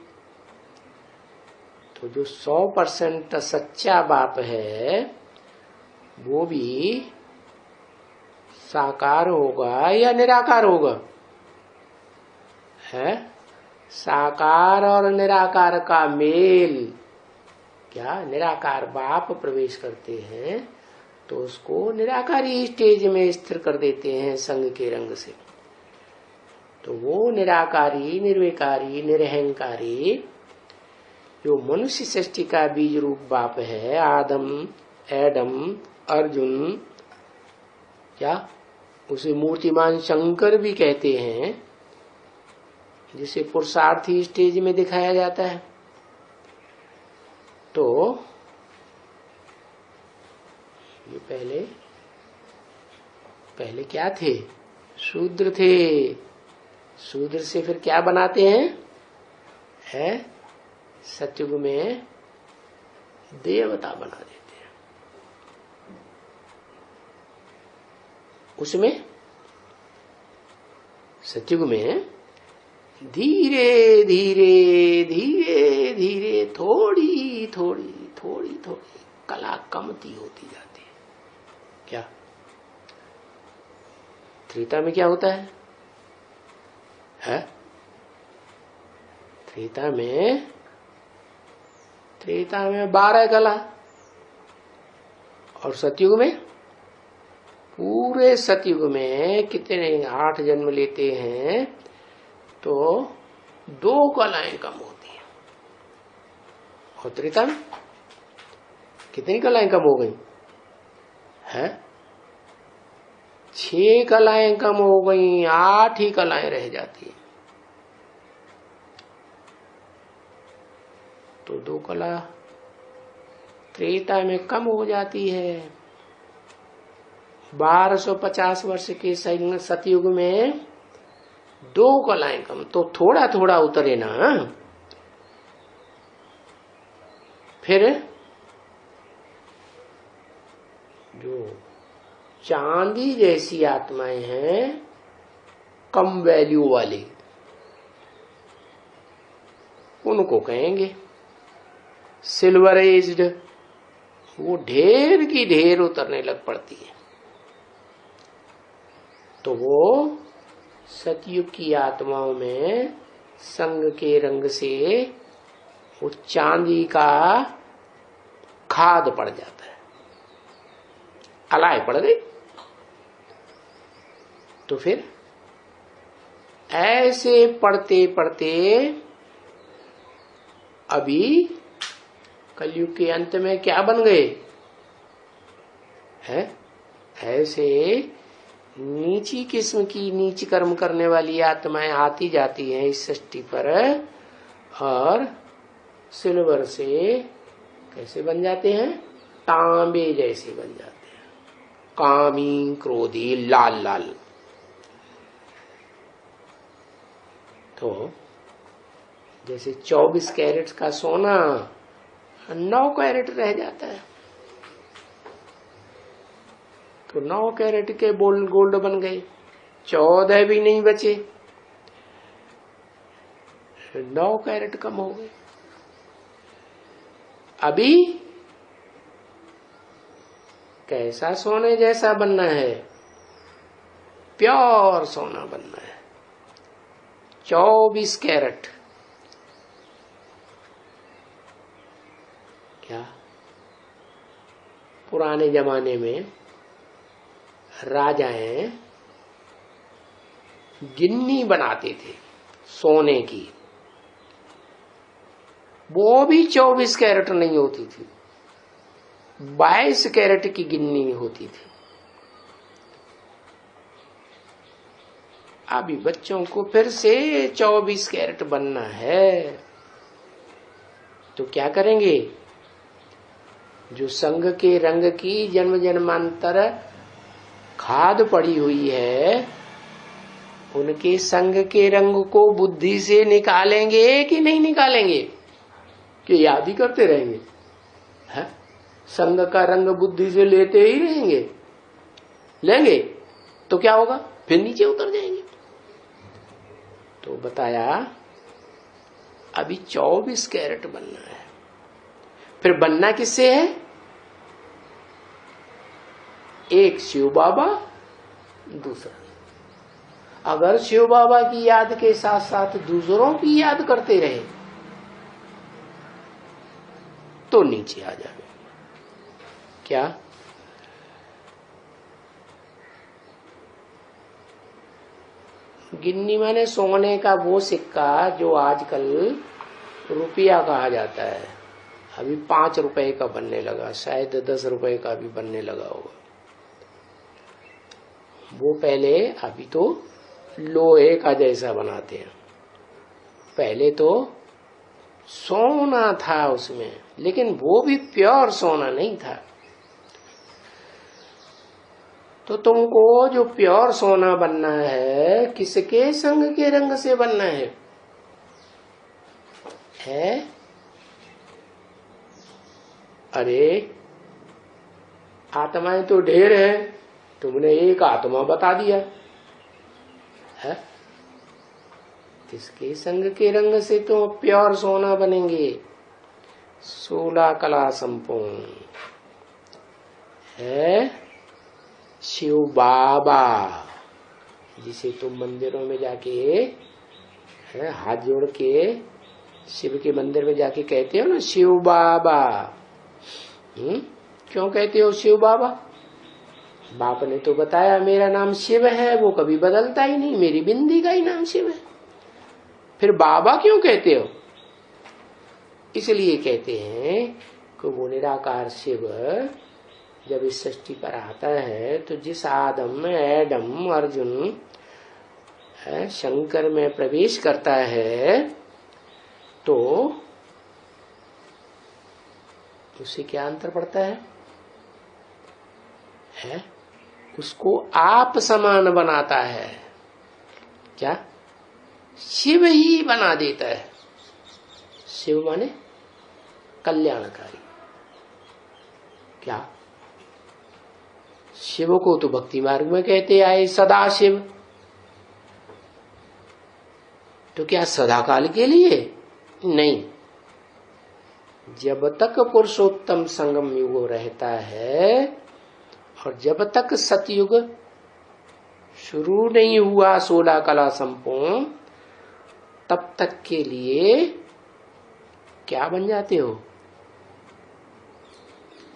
तो जो 100% सच्चा बाप है वो भी साकार होगा या निराकार होगा? है साकार और निराकार का मेल। क्या निराकार बाप प्रवेश करते हैं तो उसको निराकारी स्टेज में स्थिर कर देते हैं संग के रंग से। तो वो निराकारी, निर्विकारी, निरहंकारी जो मनुष्य सृष्टि का बीज रूप बाप है, आदम, एडम, अर्जुन, क्या उसे मूर्तिमान शंकर भी कहते हैं, जिसे पुरुषार्थी स्टेज में दिखाया जाता है। तो ये पहले क्या थे? शूद्र थे। शूद्र से फिर क्या बनाते हैं? सतयुग में देवता बना देते हैं। उसमें सतयुग में धीरे धीरे धीरे धीरे थोड़ी थोड़ी थोड़ी थोड़ी कला कमती होती जाती है। क्या त्रेता में क्या होता है? त्रेता में 12 कला, और सतयुग में पूरे सतयुग में कितने 8 जन्म लेते हैं तो 2 कलाएं कम होती हैं। और त्रेता में कितनी कलाएं कम हो गई? 6 कलाएं कम हो गई, 8 ही कलाएं रह जाती हैं। तो 2 कला त्रेता में कम हो जाती है। 1250 वर्ष के सतयुग में 2 कलाएं कम, तो थोड़ा थोड़ा उतरे ना। फिर जो चांदी जैसी आत्माएं हैं, कम वैल्यू वाली, उनको कहेंगे सिल्वर एज्ड। वो ढेर की ढेर उतरने लग पड़ती है। तो वो सतयुग की आत्माओं में संग के रंग से वो चांदी का खाद पड़ जाता है, अलाय पड़ गई। तो फिर ऐसे पढ़ते पढ़ते अभी कलयुग के अंत में क्या बन गए हैं? ऐसे नीची किस्म की नीच कर्म करने वाली आत्माएं आती जाती हैं इस सृष्टि पर, और सिल्वर से कैसे बन जाते हैं? तांबे जैसे बन जाते हैं, कामी, क्रोधी, लाल लाल। तो जैसे 24 कैरेट का सोना 9 कैरेट रह जाता है, तो 9 कैरेट के गोल्ड बन गए, 14 भी नहीं बचे, 9 कैरेट कम हो गए। अभी कैसा सोने जैसा बनना है? प्योर सोना बनना है, 24 कैरेट। क्या पुराने जमाने में राजाएं गिन्नी बनाते थे सोने की, वो भी 24 कैरेट नहीं होती थी, 22 कैरेट की गिन्नी होती थी। अभी बच्चों को फिर से 24 कैरेट बनना है, तो क्या करेंगे? जो संग के रंग की जन्म जन्मांतर खाद पड़ी हुई है, उनके संग के रंग को बुद्धि से निकालेंगे कि नहीं निकालेंगे, कि याद ही करते रहेंगे? है? संग का रंग बुद्धि से लेते ही रहेंगे, लेंगे तो क्या होगा, फिर नीचे उतर जाएंगे। तो बताया अभी 24 कैरेट बनना है। फिर बनना किससे है? एक शिव बाबा, दूसरा। अगर शिव बाबा की याद के साथ साथ दूसरों की याद करते रहे तो नीचे आ जाए। क्या? गिन्नी माने सोने का वो सिक्का जो आजकल रुपया कहा जाता है, अभी 5 रुपए का बनने लगा, शायद 10 रुपए का भी बनने लगा होगा। वो पहले, अभी तो लोहे का जैसा बनाते हैं, पहले तो सोना था उसमें, लेकिन वो भी प्योर सोना नहीं था। तो तुमको जो प्योर सोना बनना है, किसके संग के रंग से बनना है? अरे आत्माएं तो ढेर है, तुमने एक आत्मा बता दिया है। किसके संग के रंग से तो प्योर सोना बनेंगे? 16 कला संपूर्ण है शिव बाबा, जिसे तुम मंदिरों में जाके हाथ जोड़ के शिव के मंदिर में जाके कहते हो ना, शिव बाबा। क्यों कहते हो शिव बाबा? बाप ने तो बताया मेरा नाम शिव है, वो कभी बदलता ही नहीं, मेरी बिंदी का ही नाम शिव है। फिर बाबा क्यों कहते हो? इसलिए कहते हैं कि वो निराकार शिव जब इस सृष्टि पर आता है तो जिस आदम, एडम, अर्जुन, शंकर में प्रवेश करता है तो उससे क्या अंतर पड़ता है? उसको आप समान बनाता है। क्या? शिव ही बना देता है। शिव माने कल्याणकारी। क्या? शिव को तो भक्ति मार्ग में कहते आए सदा शिव, तो क्या सदा काल के लिए? नहीं, जब तक पुरुषोत्तम संगम युग रहता है और जब तक सतयुग शुरू नहीं हुआ 16 कला संपूर्ण, तब तक के लिए क्या बन जाते हो?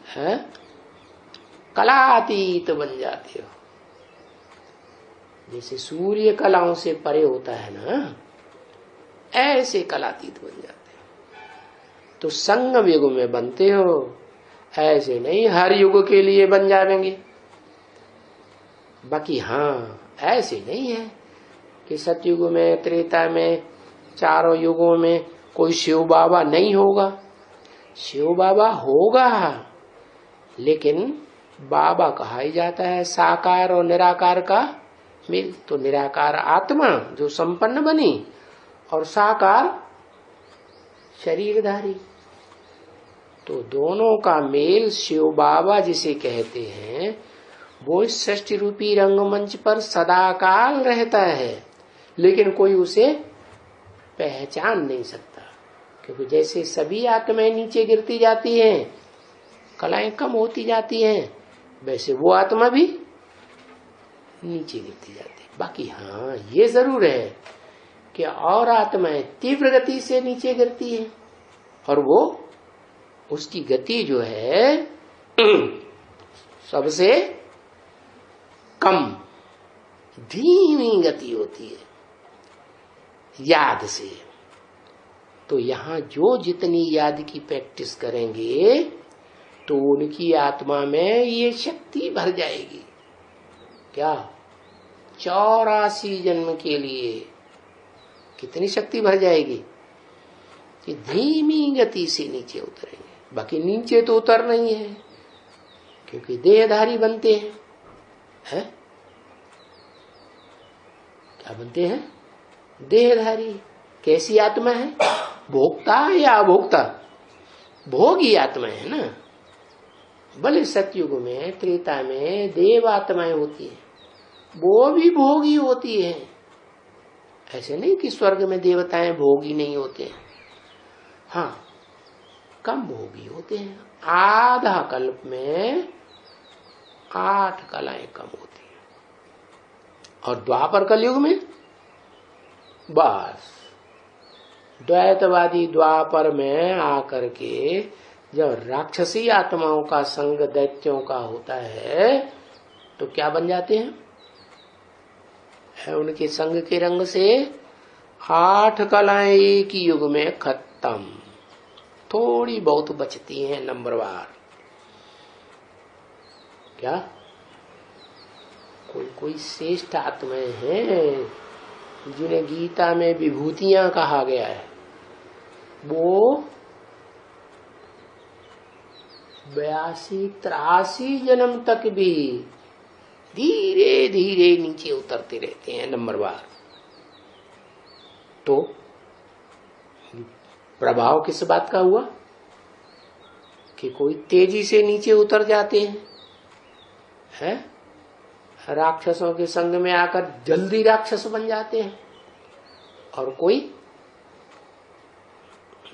है? कलातीत बन जाते हो। जैसे सूर्य कलाओं से परे होता है ना, ऐसे कलातीत बन जाते हो। तो संगम युग में बनते हो, ऐसे नहीं हर युग के लिए बन जाएंगे। बाकी हाँ, ऐसे नहीं है कि सतयुग में, त्रेता में, चारों युगों में कोई शिव बाबा नहीं होगा। शिव बाबा होगा, लेकिन बाबा कहा ही जाता है साकार और निराकार का मेल। तो निराकार आत्मा जो संपन्न बनी और साकार शरीरधारी, तो दोनों का मेल शिव बाबा जिसे कहते हैं वो इस सृष्टि रूपी रंगमंच पर सदाकाल रहता है, लेकिन कोई उसे पहचान नहीं सकता। क्योंकि जैसे सभी आत्माएं नीचे गिरती जाती हैं, कलाएं कम होती जाती हैं, वैसे वो आत्मा भी नीचे गिरती जाती है। बाकी हाँ, ये जरूर है कि और आत्माएं तीव्र गति से नीचे गिरती है, और वो उसकी गति जो है सबसे कम धीमी गति होती है याद से। तो यहाँ जो जितनी याद की प्रैक्टिस करेंगे तो उनकी आत्मा में ये शक्ति भर जाएगी। क्या? 84 जन्म के लिए कितनी शक्ति भर जाएगी कि धीमी गति से नीचे उतरेंगे। बाकी नीचे तो उतर नहीं है, क्योंकि देहधारी बनते हैं। क्या बनते हैं? देहधारी। कैसी आत्मा है? भोक्ता या अभोक्ता? भोगी आत्मा है ना। भले सतयुग में, त्रेता में देव आत्माएं होती है, वो भी भोगी होती है। ऐसे नहीं कि स्वर्ग में देवताएं भोगी नहीं होते हैं। हाँ, कम भोगी होते हैं। आधा कल्प में 8 कलाएं कम होती है। और द्वापर कलयुग में बस द्वैतवादी द्वापर में आकर के जब राक्षसी आत्माओं का संग दैत्यों का होता है तो क्या बन जाते हैं? उनके संग के रंग से 8 कलाएं एक ही युग में खत्म। थोड़ी बहुत बचती हैं नंबरवार। क्या कोई श्रेष्ठ आत्माएं हैं जिन्हें गीता में विभूतियां कहा गया है, वो 82-83 जन्म तक भी धीरे धीरे नीचे उतरते रहते हैं नंबरवार। तो प्रभाव किस बात का हुआ कि कोई तेजी से नीचे उतर जाते हैं, राक्षसों के संग में आकर जल्दी राक्षस बन जाते हैं, और कोई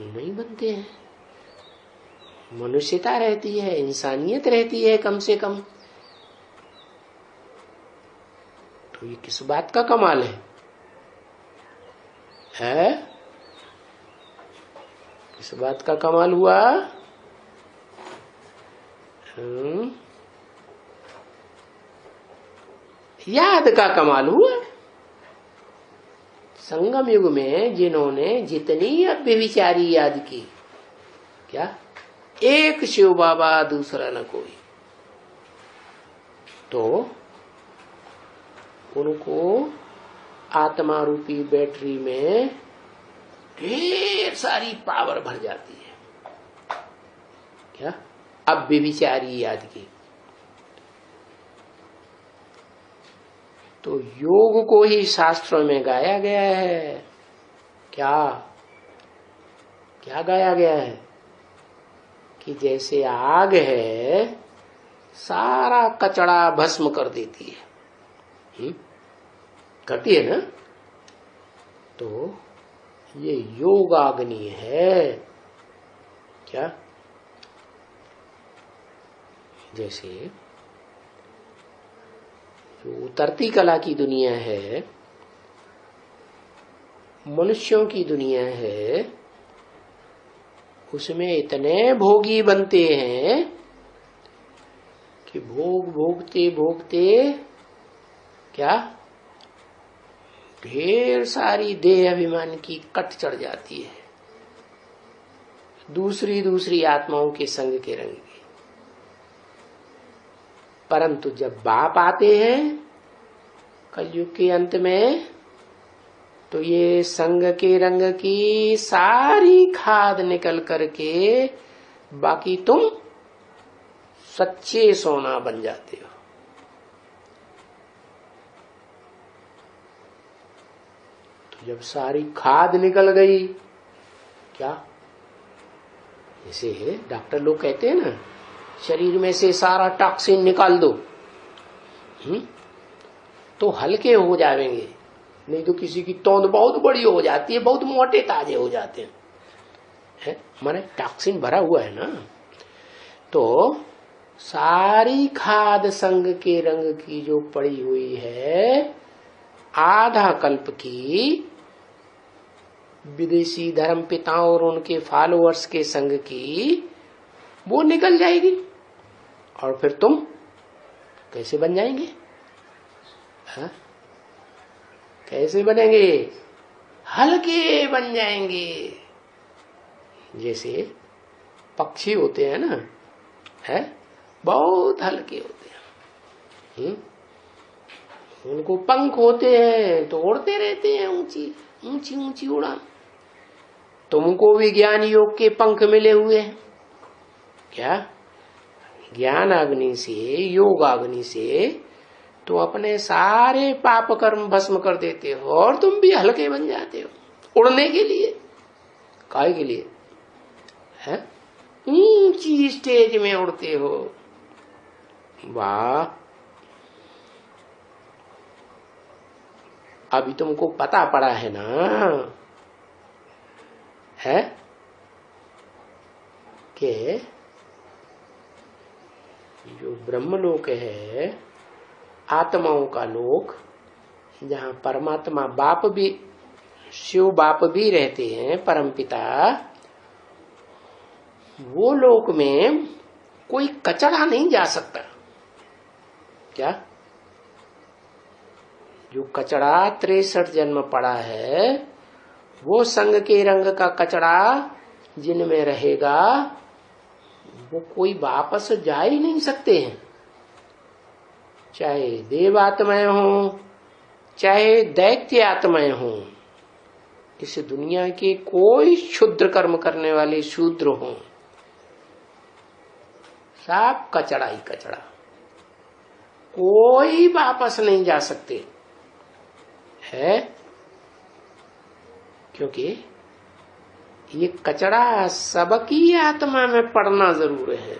नहीं बनते हैं। मनुष्यता रहती है, इंसानियत रहती है कम से कम। तो ये किस बात का कमाल है? किस बात का कमाल हुआ? याद का कमाल हुआ। संगम युग में जिन्होंने जितनी व्यभिचारी याद की, क्या एक शिव बाबा दूसरा न कोई, तो उनको आत्मा रूपी बैटरी में ढेर सारी पावर भर जाती है। क्या अब व्यभिचारी याद की। तो योग को ही शास्त्रों में गाया गया है। क्या क्या गाया गया है? कि जैसे आग है सारा कचड़ा भस्म कर देती है, करती है ना। तो ये योगाग्नि है। क्या? जैसे जो उतरती कला की दुनिया है, मनुष्यों की दुनिया है, उसमें इतने भोगी बनते हैं कि भोग भोगते भोगते क्या ढेर सारी देह अभिमान की कट चढ़ जाती है, दूसरी दूसरी आत्माओं के संग के रंग की। परंतु जब बाप आते हैं कलयुग के अंत में, तो ये संग के रंग की सारी खाद निकल करके बाकी तुम सच्चे सोना बन जाते हो। तो जब सारी खाद निकल गई, क्या जैसे डॉक्टर लोग कहते हैं ना, शरीर में से सारा टॉक्सिन निकाल दो, तो हल्के हो जाएंगे। नहीं तो किसी की तौंद बहुत बड़ी हो जाती है, बहुत मोटे ताजे हो जाते हैं, माने टॉक्सिन भरा हुआ है ना। तो सारी खाद संग के रंग की जो पड़ी हुई है, आधा कल्प की विदेशी धर्म पिताओं और उनके फॉलोअर्स के संग की, वो निकल जाएगी। और फिर तुम कैसे बन जाएंगे? कैसे बनेंगे? हल्के बन जाएंगे। जैसे पक्षी होते हैं ना, बहुत हल्के होते हैं। उनको पंख होते हैं तो उड़ते रहते हैं, ऊंची ऊंची ऊंची उड़ान। तुमको भी ज्ञान योग के पंख मिले हुए हैं। क्या ज्ञान अग्नि से, योग अग्नि से तो अपने सारे पाप कर्म भस्म कर देते हो और तुम भी हल्के बन जाते हो उड़ने के लिए। काहे के लिए? है ऊंची स्टेज में उड़ते हो। वाह, अभी तुमको पता पड़ा है ना, है कि जो ब्रह्मलोक है, आत्माओं का लोक, जहाँ परमात्मा बाप भी, शिव बाप भी रहते हैं, परमपिता, वो लोक में कोई कचरा नहीं जा सकता। क्या? जो कचरा 63 जन्म पड़ा है, वो संग के रंग का कचरा जिनमें रहेगा, वो कोई वापस जा ही नहीं सकते हैं। चाहे देव आत्माएं हो, चाहे दैत्य आत्माएं हो, इस दुनिया के कोई क्षुद्र कर्म करने वाले शूद्र हो, सब कचरा ही कचरा, कोई वापस नहीं जा सकते है। क्योंकि ये कचरा सबकी आत्मा में पड़ना जरूर है।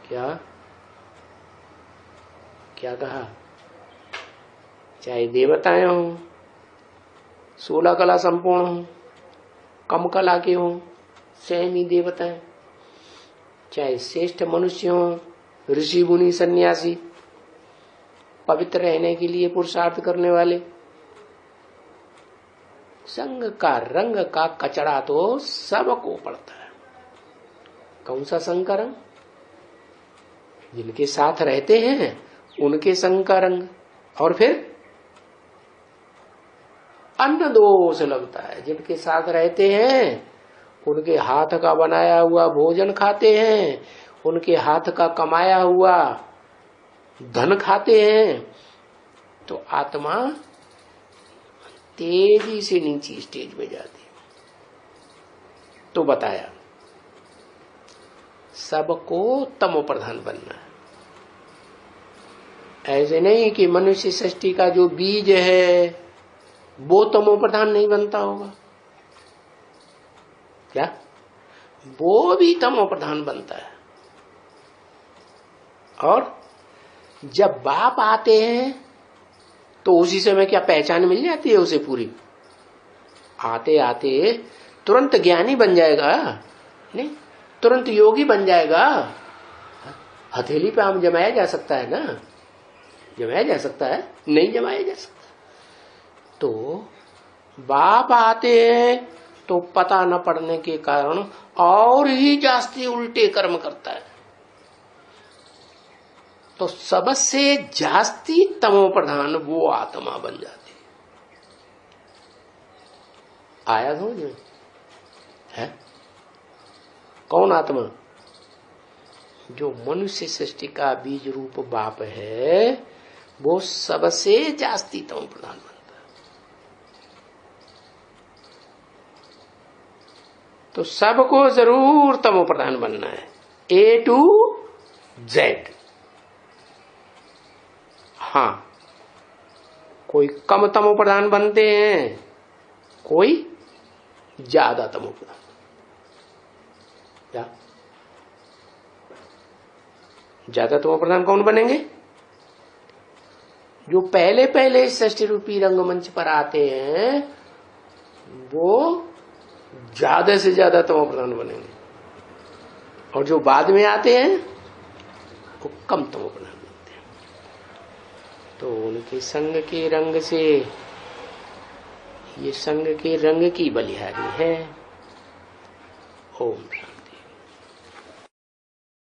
क्या क्या कहा? चाहे देवताएं हो, 16 कला संपूर्ण हो, कम कला के हो, स्वयं देवताएं, चाहे श्रेष्ठ मनुष्य हो, ऋषि मुनि सन्यासी, पवित्र रहने के लिए पुरुषार्थ करने वाले, संग का रंग का कचरा तो सबको पड़ता है। कौन सा संग का रंग? जिनके साथ रहते हैं उनके संग का रंग। और फिर अन्न दोष लगता है। जिनके साथ रहते हैं उनके हाथ का बनाया हुआ भोजन खाते हैं, उनके हाथ का कमाया हुआ धन खाते हैं, तो आत्मा तेजी से नीचे स्टेज में जाती है। तो बताया सबको तमो प्रधान बनना है। ऐसे नहीं कि मनुष्य सृष्टि का जो बीज है वो तमो प्रधान नहीं बनता होगा। क्या? वो भी तमो प्रधान बनता है। और जब बाप आते हैं तो उसी समय क्या पहचान मिल जाती है उसे पूरी? आते आते तुरंत ज्ञानी बन जाएगा? नहीं, तुरंत योगी बन जाएगा? हथेली पे आम जमाया जा सकता है ना? जमाया जा सकता है? नहीं जमाया जा सकता। तो बाप आते हैं तो पता न पड़ने के कारण और ही जास्ती उल्टे कर्म करता है। तो सबसे जास्ती तमो प्रधान वो आत्मा बन जाती आया समझ में? है कौन आत्मा? जो मनुष्य सृष्टि का बीज रूप बाप है, वो सबसे जास्ती तमो प्रधान बनता है। तो सबको जरूर तमो प्रधान बनना है, A to Z। हाँ, कोई कम तमो प्रधान बनते हैं, कोई ज्यादा तमो प्रधान। क्या? ज्यादा तमो प्रधान कौन बनेंगे? जो पहले पहले सृष्टि रूपी रंगमंच पर आते हैं वो ज्यादा से ज्यादा तमो प्रधान बनेंगे, और जो बाद में आते हैं वो कम तमो प्रधान। तो उनके संग के रंग से ये संग के रंग की बलिहारी है। ओम।